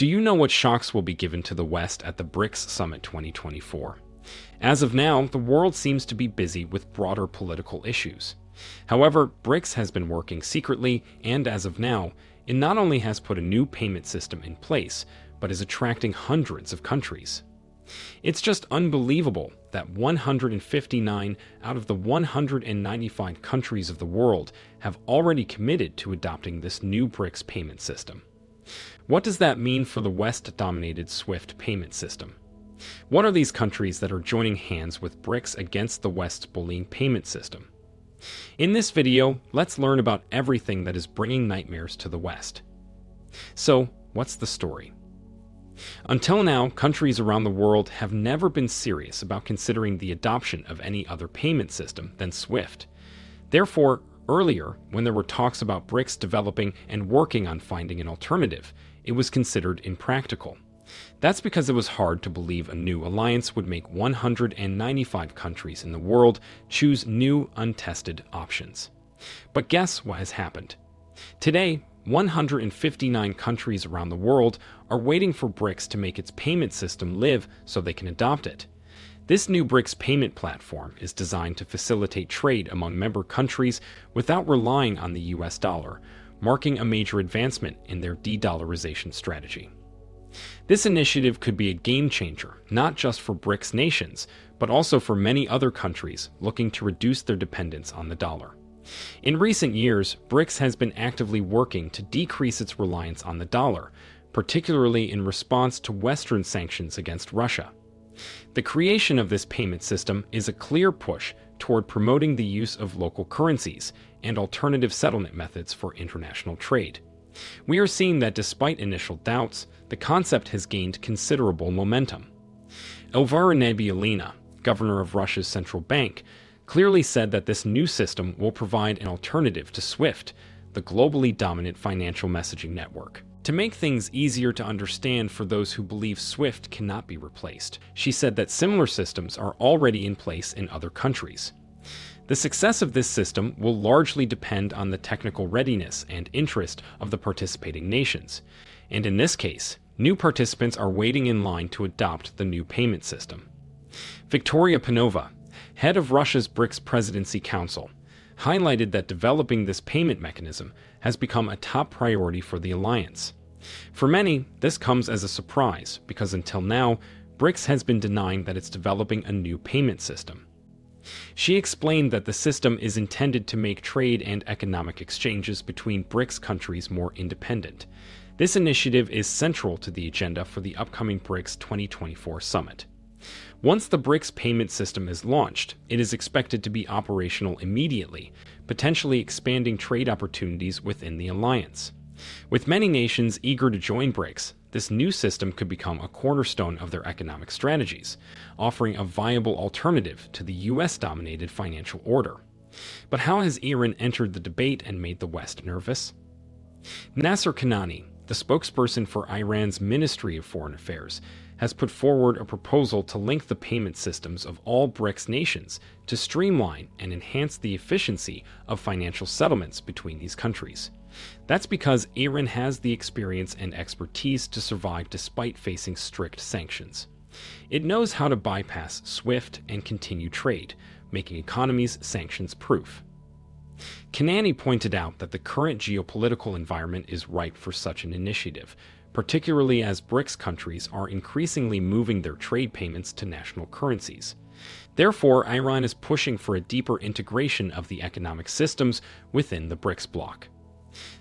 Do you know what shocks will be given to the West at the Brics Summit 2024? As of now, the world seems to be busy with broader political issues. However, BRICS has been working secretly, and as of now, it not only has put a new payment system in place, but is attracting hundreds of countries. It's just unbelievable that 159 out of the 195 countries of the world have already committed to adopting this new BRICS payment system. What does that mean for the West-dominated SWIFT payment system? What are these countries that are joining hands with BRICS against the West's bullying payment system? In this video, let's learn about everything that is bringing nightmares to the West. So, what's the story? Until now, countries around the world have never been serious about considering the adoption of any other payment system than SWIFT. Therefore, earlier, when there were talks about BRICS developing and working on finding an alternative, it was considered impractical. That's because it was hard to believe a new alliance would make 195 countries in the world choose new, untested options. But guess what has happened? Today, 159 countries around the world are waiting for BRICS to make its payment system live so they can adopt it. This new BRICS payment platform is designed to facilitate trade among member countries without relying on the US dollar, marking a major advancement in their de-dollarization strategy. This initiative could be a game changer, not just for BRICS nations, but also for many other countries looking to reduce their dependence on the dollar. In recent years, BRICS has been actively working to decrease its reliance on the dollar, particularly in response to Western sanctions against Russia. The creation of this payment system is a clear push toward promoting the use of local currencies and alternative settlement methods for international trade. We are seeing that despite initial doubts, the concept has gained considerable momentum. Elvira Nabiullina, governor of Russia's central bank, clearly said that this new system will provide an alternative to SWIFT, the globally dominant financial messaging network. To make things easier to understand for those who believe SWIFT cannot be replaced, she said that similar systems are already in place in other countries. The success of this system will largely depend on the technical readiness and interest of the participating nations, and in this case, new participants are waiting in line to adopt the new payment system. Victoria Panova, head of Russia's BRICS Presidency Council, highlighted that developing this payment mechanism has become a top priority for the alliance. For many, this comes as a surprise because until now, BRICS has been denying that it's developing a new payment system. She explained that the system is intended to make trade and economic exchanges between BRICS countries more independent. This initiative is central to the agenda for the upcoming BRICS 2024 summit. Once the BRICS payment system is launched, it is expected to be operational immediately, potentially expanding trade opportunities within the alliance. With many nations eager to join BRICS, this new system could become a cornerstone of their economic strategies, offering a viable alternative to the US-dominated financial order. But how has Iran entered the debate and made the West nervous? Nasser Kanani, the spokesperson for Iran's Ministry of Foreign Affairs, has put forward a proposal to link the payment systems of all BRICS nations to streamline and enhance the efficiency of financial settlements between these countries. That's because Iran has the experience and expertise to survive despite facing strict sanctions. It knows how to bypass SWIFT and continue trade, making economies sanctions-proof. Kanani pointed out that the current geopolitical environment is ripe for such an initiative, particularly as BRICS countries are increasingly moving their trade payments to national currencies. Therefore, Iran is pushing for a deeper integration of the economic systems within the BRICS bloc.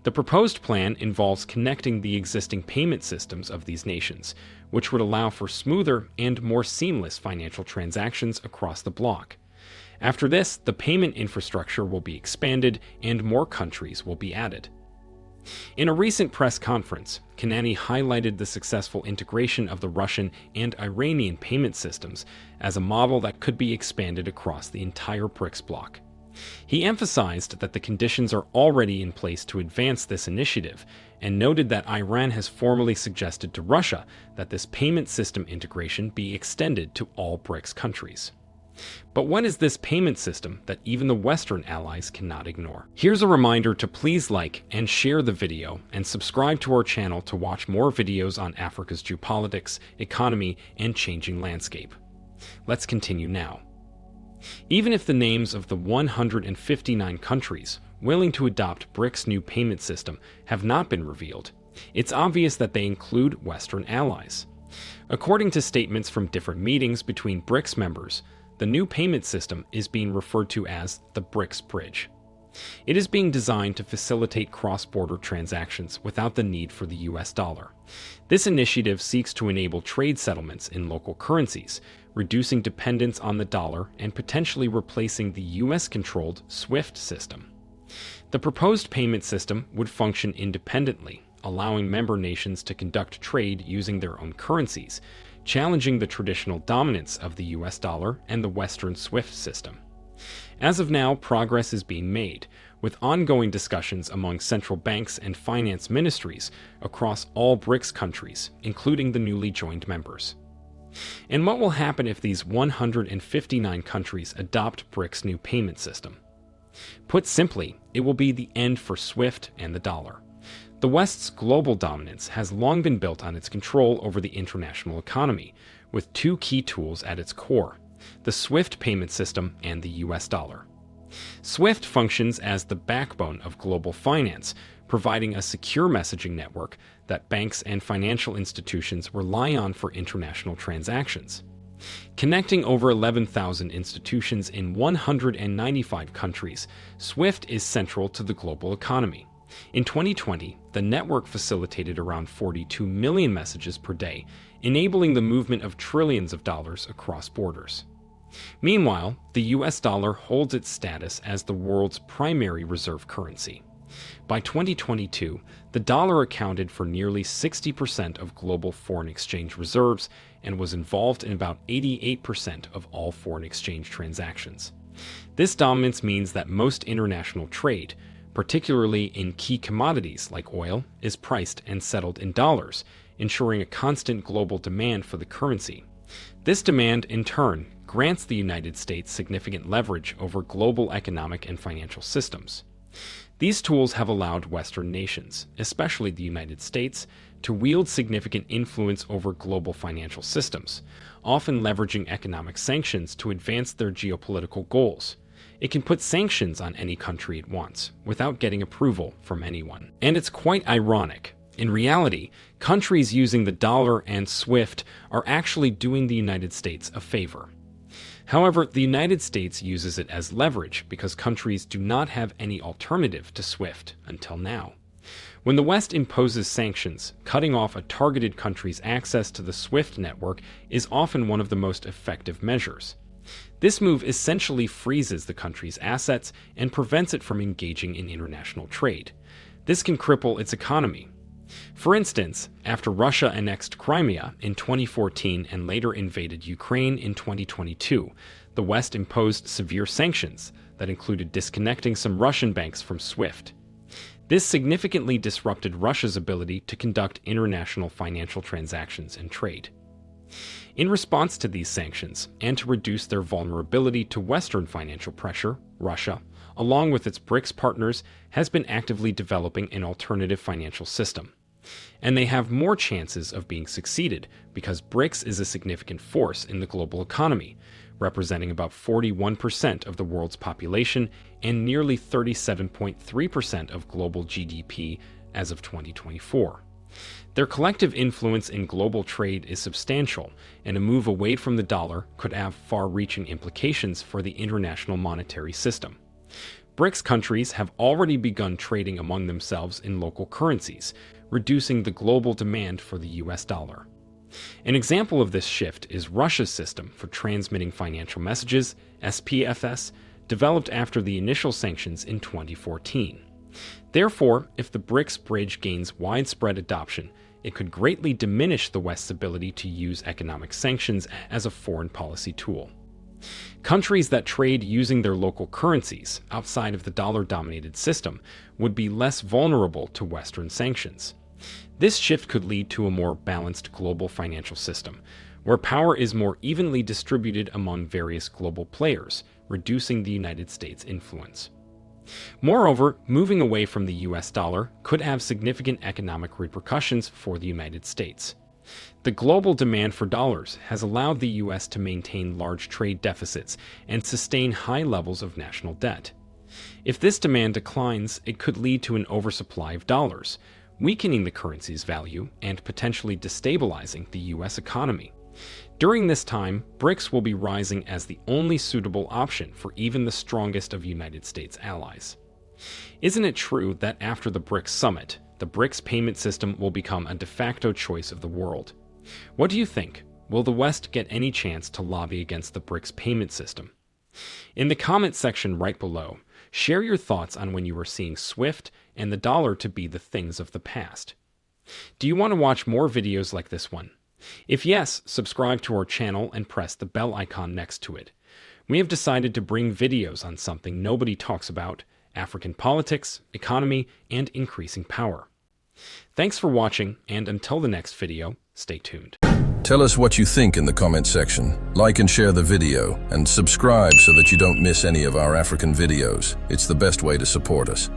The proposed plan involves connecting the existing payment systems of these nations, which would allow for smoother and more seamless financial transactions across the bloc. After this, the payment infrastructure will be expanded and more countries will be added. In a recent press conference, Kanani highlighted the successful integration of the Russian and Iranian payment systems as a model that could be expanded across the entire BRICS bloc. He emphasized that the conditions are already in place to advance this initiative, and noted that Iran has formally suggested to Russia that this payment system integration be extended to all BRICS countries. But what is this payment system that even the Western allies cannot ignore? Here's a reminder to please like and share the video and subscribe to our channel to watch more videos on Africa's geopolitics, economy, and changing landscape. Let's continue now. Even if the names of the 159 countries willing to adopt BRICS' new payment system have not been revealed, it's obvious that they include Western allies. According to statements from different meetings between BRICS members, the new payment system is being referred to as the BRICS Bridge. It is being designed to facilitate cross-border transactions without the need for the US dollar. This initiative seeks to enable trade settlements in local currencies, reducing dependence on the dollar and potentially replacing the US-controlled SWIFT system. The proposed payment system would function independently, allowing member nations to conduct trade using their own currencies, challenging the traditional dominance of the US dollar and the Western SWIFT system. As of now, progress is being made, with ongoing discussions among central banks and finance ministries across all BRICS countries, including the newly joined members. And what will happen if these 159 countries adopt BRICS' new payment system? Put simply, it will be the end for SWIFT and the dollar. The West's global dominance has long been built on its control over the international economy, with two key tools at its core: the SWIFT payment system and the US dollar. SWIFT functions as the backbone of global finance, providing a secure messaging network that banks and financial institutions rely on for international transactions. Connecting over 11,000 institutions in 195 countries, SWIFT is central to the global economy. In 2020, the network facilitated around 42 million messages per day, enabling the movement of trillions of dollars across borders. Meanwhile, the US dollar holds its status as the world's primary reserve currency. By 2022, the dollar accounted for nearly 60% of global foreign exchange reserves and was involved in about 88% of all foreign exchange transactions. This dominance means that most international trade, particularly in key commodities like oil, is priced and settled in dollars, ensuring a constant global demand for the currency. This demand, in turn, grants the United States significant leverage over global economic and financial systems. These tools have allowed Western nations, especially the United States, to wield significant influence over global financial systems, often leveraging economic sanctions to advance their geopolitical goals. It can put sanctions on any country it wants, without getting approval from anyone. And it's quite ironic. In reality, countries using the dollar and SWIFT are actually doing the United States a favor. However, the United States uses it as leverage because countries do not have any alternative to SWIFT until now. When the West imposes sanctions, cutting off a targeted country's access to the SWIFT network is often one of the most effective measures. This move essentially freezes the country's assets and prevents it from engaging in international trade. This can cripple its economy. For instance, after Russia annexed Crimea in 2014 and later invaded Ukraine in 2022, the West imposed severe sanctions that included disconnecting some Russian banks from SWIFT. This significantly disrupted Russia's ability to conduct international financial transactions and trade. In response to these sanctions, and to reduce their vulnerability to Western financial pressure, Russia, along with its BRICS partners, has been actively developing an alternative financial system. And they have more chances of being succeeded because BRICS is a significant force in the global economy, representing about 41% of the world's population and nearly 37.3% of global GDP as of 2024. Their collective influence in global trade is substantial, and a move away from the dollar could have far-reaching implications for the international monetary system. BRICS countries have already begun trading among themselves in local currencies, reducing the global demand for the US dollar. An example of this shift is Russia's system for transmitting financial messages, SPFS, developed after the initial sanctions in 2014. Therefore, if the BRICS bridge gains widespread adoption, it could greatly diminish the West's ability to use economic sanctions as a foreign policy tool. Countries that trade using their local currencies outside of the dollar-dominated system would be less vulnerable to Western sanctions. This shift could lead to a more balanced global financial system, where power is more evenly distributed among various global players, reducing the United States' influence. Moreover, moving away from the US dollar could have significant economic repercussions for the United States. The global demand for dollars has allowed the US to maintain large trade deficits and sustain high levels of national debt. If this demand declines, it could lead to an oversupply of dollars, weakening the currency's value and potentially destabilizing the US economy. During this time, BRICS will be rising as the only suitable option for even the strongest of United States allies. Isn't it true that after the BRICS Summit, the BRICS payment system will become a de facto choice of the world? What do you think? Will the West get any chance to lobby against the BRICS payment system? In the comment section right below, share your thoughts on when you are seeing SWIFT and the dollar to be the things of the past. Do you want to watch more videos like this one? If yes, subscribe to our channel and press the bell icon next to it. We have decided to bring videos on something nobody talks about: African politics, economy, and increasing power. Thanks for watching, and until the next video, stay tuned. Tell us what you think in the comment section. Like and share the video, and subscribe so that you don't miss any of our African videos. It's the best way to support us.